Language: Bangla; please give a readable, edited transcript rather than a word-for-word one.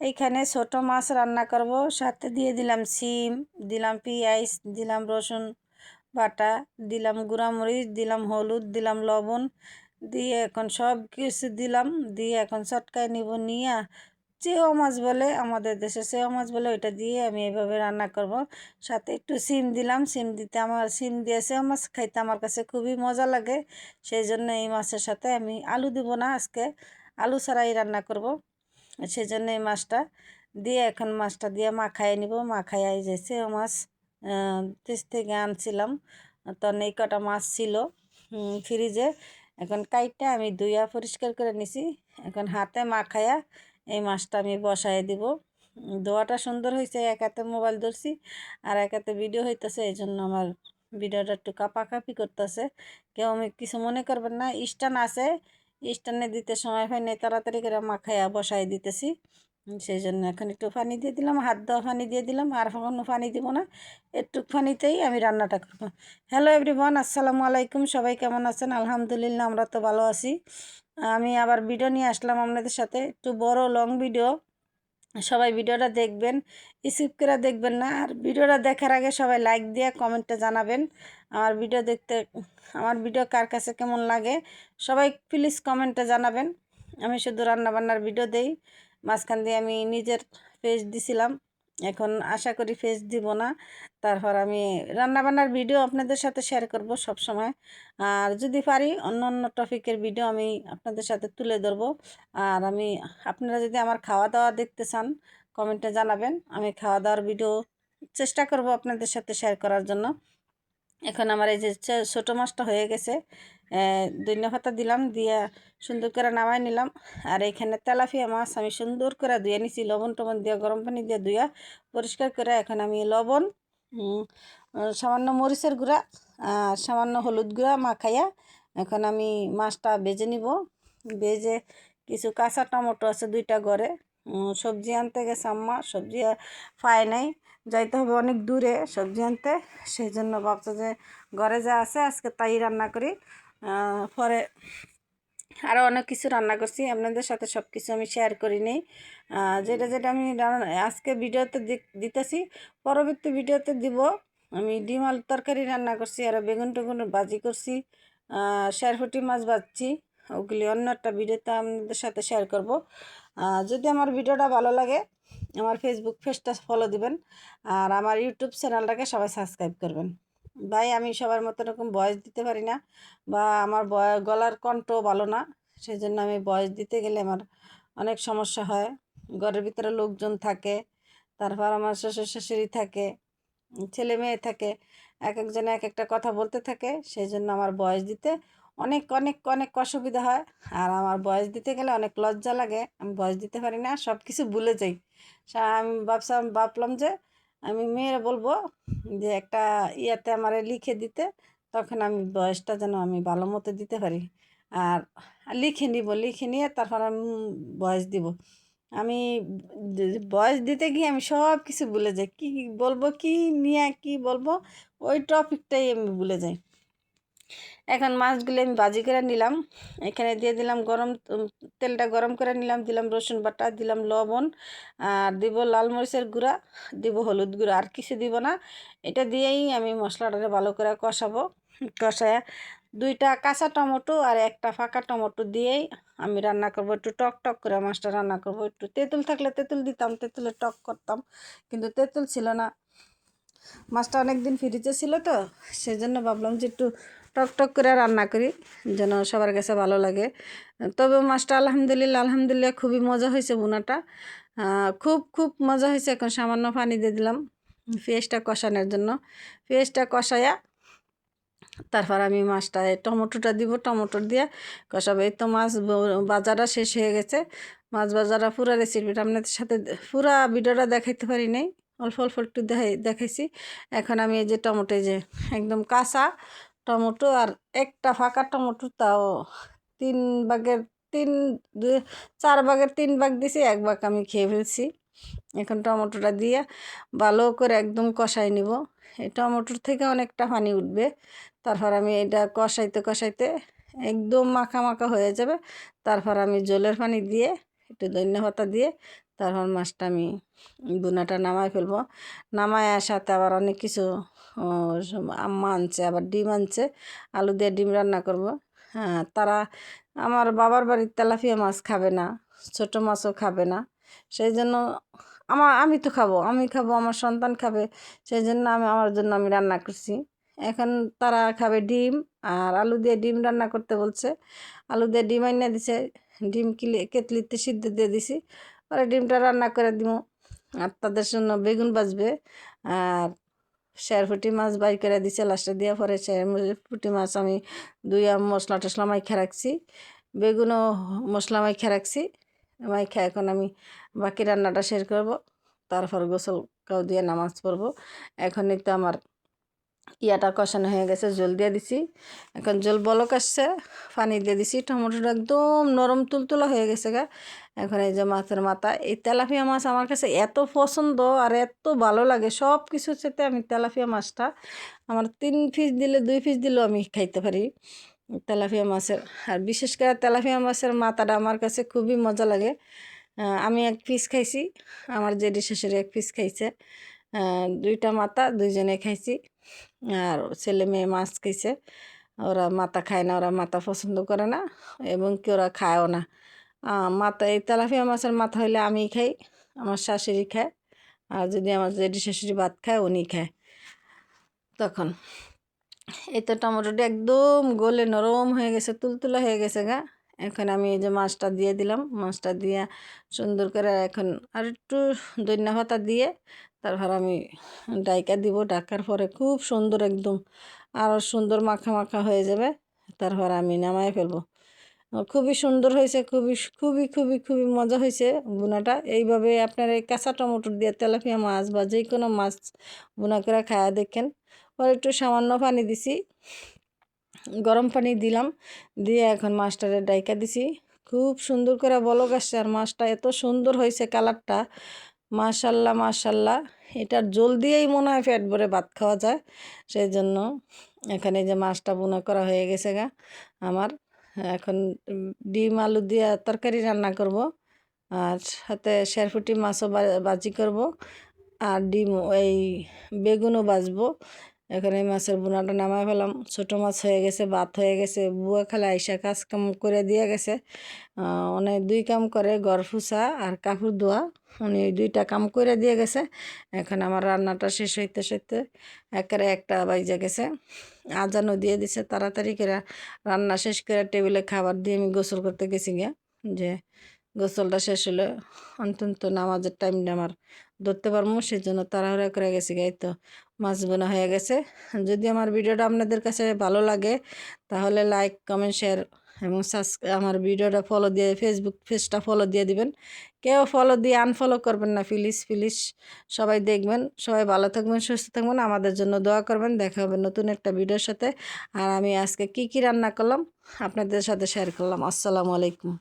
এইখানে ছোট মাছ রান্না করব, সাথে দিয়ে দিলাম সিম, দিলাম পেঁয়াজ, দিলাম রসুন বাটা, দিলাম গুঁড়ামরিচ, দিলাম হলুদ, দিলাম লবণ, দিয়ে এখন সব কিছু দিলাম, দিয়ে এখন চটকায় নিব, নিয়ে চেও মাছ বলে আমাদের দেশে, চেও মাছ বলে, ওইটা দিয়ে আমি এইভাবে রান্না করব। সাথে একটু সিম দিলাম, সিম দিতে আমার সিম দিয়ে চেও মাছ খাইতে আমার কাছে খুবই মজা লাগে। সেই জন্য এই মাছের সাথে আমি আলু দিব না, আজকে আলু ছাড়াই রান্না করব। সেই জন্য এই মাছটা দিয়ে এখন মাছটা দিয়ে মাখায় নিব। মাখায় এই যে চেও মাছ দেশ থেকে আনছিলাম, তখন এই কটা মাছ ছিল ফ্রিজে। এখন কাইটটা আমি ধুইয়া পরিষ্কার করে নিছি। এখন হাতে মাখায়া এই মাছটা আমি বসায় দিব। ধোয়াটা সুন্দর হয়েছে, এক হাতে মোবাইল ধরছি আর এক হাতে ভিডিও হইতেছে, এই জন্য আমার ভিডিওটা একটু কাঁপাকাঁপি করতেছে। কেউ আমি কিছু মনে করবেন না, স্ট্যান্ড আছে, স্ট্যান্ডে দিতে সময় হয় নাই, তাড়াতাড়ি করে মাখাইয়া বসাই দিতেছি। সেই জন্য এখন একটু পানি দিয়ে দিলাম, হাত ধোয়া পানি দিয়ে দিলাম, আর কোনো পানি দিব না, একটু পানিতেই আমি রান্নাটা করব। হ্যালো এভরিওয়ান, আসসালামু আলাইকুম। সবাই কেমন আছেন? আলহামদুলিল্লাহ, আমরা তো ভালো আছি। আমি আবার ভিডিও নিয়ে আসলাম আপনাদের সাথে, একটু বড় লং ভিডিও। সবাই ভিডিওটা দেখবেন, স্কিপ করে দেখবেন না। আর ভিডিওটা দেখার আগে সবাই লাইক দিয়ে কমেন্টে জানাবেন আমার ভিডিও দেখতে, আমার ভিডিও কার কাছে কেমন লাগে সবাই প্লিজ কমেন্টে জানাবেন। আমি শুধু রান্নাবান্নার ভিডিও দেই, মাঝখান দিয়ে আমি নিজের ফেস দিছিলাম, এখন আশা করি ফেস দিব না। তারপর আমি রান্নাবান্নার ভিডিও আপনাদের সাথে শেয়ার করব সব সময়। আর যদি পারি অন্য অন্য টপিকের ভিডিও আমি আপনাদের সাথে তুলে ধরবো। আর আপনারা যদি আমার খাওয়া দাওয়া দেখতে চান কমেন্টে জানাবেন, আমি খাওয়া দাওয়ার ভিডিও চেষ্টা করব আপনাদের সাথে শেয়ার করার জন্য। এখন আমার এই যে ছোটো মাছটা হয়ে গেছে, ধনিয়া পাতা দিলাম, দিয়ে সুন্দর করে নামাই নিলাম। আর এইখানে তেলাপিয়া মাছ আমি সুন্দর করে ধুয়ে নিছি, লবণ টবণ দিয়ে গরম পানি দিয়ে ধুয়া পরিষ্কার করে এখন আমি লবণ, সামান্য মরিচের গুঁড়া আর সামান্য হলুদ গুঁড়া মাখাইয়া এখন আমি মাছটা ভেজে নিব। ভেজে কিছু কাঁচা টমেটো আছে দুইটা ঘরে, সবজি আনতে গেছে আম্মা, সবজি পায় নাই, যাইতে হবে অনেক দূরে সবজি আনতে। সেই জন্য ভাবছে যে ঘরে যা আছে আজকে তাই রান্না করি। পরে আরও অনেক কিছু রান্না করছি, আপনাদের সাথে সব কিছু আমি শেয়ার করি নি। যেটা যেটা আমি আজকে ভিডিওতে দিতেছি, পরবর্তী ভিডিওতে দিব। আমি ডিম আলুর তরকারি রান্না করছি, আর বেগুন টেগুন ভাজি করছি, শেরফুটি মাছ ভাজছি, ওগুলি অন্য একটা ভিডিওতে আপনাদের সাথে শেয়ার করব। যদি আমার ভিডিওটা ভালো লাগে আমার ফেসবুক পেজটা ফলো দিবেন, আর আমার ইউটিউব চ্যানেলটাকে সবাই সাবস্ক্রাইব করবেন। ভাই আমি সবার মতো এরকম ভয়েস দিতে পারি না, বা আমার গলার কণ্ঠ ভালো না, সেই জন্য আমি ভয়েস দিতে গেলে আমার অনেক সমস্যা হয়। ঘরের ভিতরে লোকজন থাকে, তারপর আমার শ্বশুর শাশুড়ি থাকে, ছেলে মেয়ে থাকে, এক একজনে এক একটা কথা বলতে থাকে, সেই জন্য আমার বয়স দিতে অনেক অনেক অনেক অসুবিধা হয়। আর আমার বয়স দিতে গেলে অনেক লজ্জা লাগে, আমি বয়স দিতে পারি না, সব কিছু ভুলে যাই। আমি ভাবলাম যে আমি মেয়েরা বলবো যে একটা ইয়াতে আমার লিখে দিতে, তখন আমি বয়সটা যেন আমি ভালো মতো দিতে পারি। আর লিখে নিব, লিখে নিয়ে তারপর আমি বয়স দিব। আমি বয়স দিতে গিয়ে আমি সব কিছু ভুলে যাই, কী বলবো, কী নিয়ে কী বলবো, ওই টপিকটাই আমি ভুলে যাই। এখন মাছগুলো আমি ভাজি করে নিলাম, এখানে দিয়ে দিলাম গরম তেলটা গরম করে নিলাম, দিলাম রসুন বাটা, দিলাম লবণ, আর দিব লাল মরিচের গুঁড়া, দিব হলুদ গুঁড়া, আর কিছু দিব না। এটা দিয়েই আমি মশলাটা ভালো করে কষাবো। কষায় দুইটা কাঁচা টমেটো আর একটা ফাঁকা টমেটো দিয়েই আমি রান্না করব, একটু টক টক করে মাছটা রান্না করব। একটু তেঁতুল থাকলে তেঁতুল দিতাম, তেঁতুলে টক করতাম, কিন্তু তেঁতুল ছিল না, মাছটা অনেক দিন ফ্রিজে ছিল, তো সেই জন্য ভাবলাম যে একটু টক টক করে রান্না করি যেন সবার কাছে ভালো লাগে। তবে মাছটা আলহামদুলিল্লাহ আলহামদুলিল্লাহ খুবই মজা হয়েছে, বোনাটা খুব খুব মজা হয়েছে। এখন সামান্য পানি দিয়ে দিলাম পেঁয়াজটা কষানোর জন্য, পেঁয়াজটা কষায়া তারপর আমি মাছটা টমেটোটা দিব, টমেটো দিয়ে কষাবো। এই তো মাছ বাজারা শেষ হয়ে গেছে, মাছ বাজারা পুরো রেসিপিটা আপনাদের সাথে পুরা ভিডিওটা দেখাইতে পারি নাই, অল্প অল্প একটু দেখাইছি। এখন আমি এই যে টমেটো, যে একদম কাঁচা টমেটো আর একটা ফাঁকা টমেটো, তাও তিন ভাগের তিন দুই 4 ভাগের 3 ভাগ দিছি, 1 ভাগ আমি খেয়ে ফেলছি। এখন টমেটোটা দিয়ে ভালো করে একদম কষাই নিব, এই টমেটোর থেকে অনেকটা পানি উঠবে। তারপর আমি এটা কষাইতে কষাইতে একদম মাখা মাখা হয়ে যাবে, তারপর আমি জলের পানি দিয়ে একটু ধনিয়া পাতা দিয়ে তারপর মাছটা আমি বুনাটা নামায় ফেলবো। নামায় সাথে আবার অনেক কিছু আম্মা আনছে, আবার ডিম আনছে, আলু দিয়ে ডিম রান্না করব। হ্যাঁ, তারা আমার বাবার বাড়ির তেলাপিয়া মাছ খাবে না, ছোট মাছও খাবে না। সেই জন্য আমি তো খাবো, আমি খাবো, আমার সন্তান খাবে, সেই জন্য আমার জন্য আমি রান্না করছি। এখন তারা খাবে ডিম, আর আলু দিয়ে ডিম রান্না করতে বলছে। আলু দিয়ে ডিম আইনা দিছে, ডিম কেটলিতে সিদ্ধ দিয়ে দিছি, পরে ডিমটা রান্না করে দিব। আর তাদের জন্য বেগুন ভাজবে, আর শেরফুটি মাছ বাই করে দিছে লাস্টে দিয়ে। পরে শেরফুটি মাছ আমি ধুইয়া মশলা টশলা মাইখা রাখছি, বেগুনও মশলা মাইখা রাখছি। মাইখা এখন আমি বাকি রান্নাটা শেয়ার করব, তারপর গোসল কাউ দিয়ে নামাজ পড়বো। এখনই তো আমার ইয়াটা কষানো হয়ে গেছে, জল দিয়ে দিছি। এখন জল বলক আসছে, পানি দিয়ে দিছি। টমেটোটা একদম নরম তুলতুলা হয়ে গেছে গা। এখন এই যে মাছের মাথা, এই তেলাপিয়া মাছ আমার কাছে এত পছন্দ আর এত ভালো লাগে, সব কিছুর সাথে আমি তেলাপিয়া মাছটা আমার 3 পিস দিলে 2 পিস দিলেও আমি খাইতে পারি তেলাপিয়া মাছের। আর বিশেষ করে তেলাপিয়া মাছের মাথাটা আমার কাছে খুবই মজা লাগে। আমি 1 পিস খাইছি, আমার জেঠি শাশুড়ি 1 পিস খাইছে, 2টা মাথা 2জনে খাইছি। আর ছেলে মেয়ে মাছ খাইছে, ওরা মাথা খায় না, ওরা মাথা পছন্দ করে না, এবং কি ওরা খায়ও না। মাথা, এই তেলাপিয়া মাছের মাথা হইলে আমি খাই, আমার শাশুড়ি খায়, আর যদি আমার জেঠি শাশুড়ি ভাত খায় উনি খায়। তখন এই তো টমেটোটা একদম গলে নরম হয়ে গেছে, তুলতুলা হয়ে গেছে গা। এখন আমি এই যে মাছটা দিয়ে দিলাম, মাছটা দিয়ে সুন্দর করে এখন আর একটু ধনিয়া পাতা দিয়ে তারপর আমি ডাইকা দিব। ডাকার পরে খুব সুন্দর একদম আরও সুন্দর মাখা মাখা হয়ে যাবে, তারপর আমি নামায় ফেলবো। খুবই সুন্দর হয়েছে, খুবই খুবই খুবই খুবই মজা হয়েছে বুনাটা। এইভাবে আপনার এই কাঁচা টমেটো দিয়ে তেলাপিয়া মাছ বা যে কোনো মাছ বুনা করে খায়া দেখেন। পরে একটু সামান্য পানি দিছি, গরম পানি দিলাম, দিয়ে এখন মাছটারে ডাইকা দিছি। খুব সুন্দর করে বলক আসছে, আর মাছটা এত সুন্দর হয়েছে কালারটা, মাশাল্লাহ মাশাল্লাহ। এটার জল দিয়েই মনে হয় পেট ভরে ভাত খাওয়া যায়। সেই জন্য এখানে যে মাছটা বোনা করা হয়ে গেছে গা আমার। এখন ডিম আলু দিয়ে তরকারি রান্না করব, আর সাথে শেরফুটি মাছও ভাজি করব, আর ডিম এই বেগুনও ভাজবো। এখন এই মাছের বোনাটা নামায় ফেলাম। ছোটো মাছ হয়ে গেছে, ভাত হয়ে গেছে, বুয়া খালা আইসা কাজ কাম করে দিয়ে গেছে। উনি 2 কাম করে, ঘর ফুছা আর কাপড় ধোয়া, উনি ওই 2টা কাম করে দিয়ে গেছে। এখন আমার রান্নাটা শেষ হইতে হইতে একেবারে 1টা বাজে গেছে। আজানও দিয়ে দিছে, তাড়াতাড়ি করে রান্না শেষ করে টেবিলে খাবার দিয়ে আমি গোসল করতে গেছি গিয়া, যে গোসলটা শেষ হলে অন্তত নামাজের টাইমটা আমার ধরতে পারবো, সেই জন্য তাড়াহুড়া করে গেছি গাই। তো মাছ বোনা হয়ে গেছে। যদি আমার ভিডিওটা আপনাদের কাছে ভালো লাগে তাহলে লাইক কমেন্ট শেয়ার এবং আমার ভিডিওটা ফলো দিয়ে ফেসবুক পেজটা ফলো দিয়ে দিবেন। কেউ ফলো দিয়ে আনফলো করবেন না প্লিজ প্লিজ। সবাই দেখবেন, সবাই ভালো থাকবেন, সুস্থ থাকবেন, আমাদের জন্য দোয়া করবেন। দেখা হবে নতুন একটা ভিডিওর সাথে। আর আমি আজকে কি কি রান্না করলাম আপনাদের সাথে শেয়ার করলাম। আসসালামু আলাইকুম।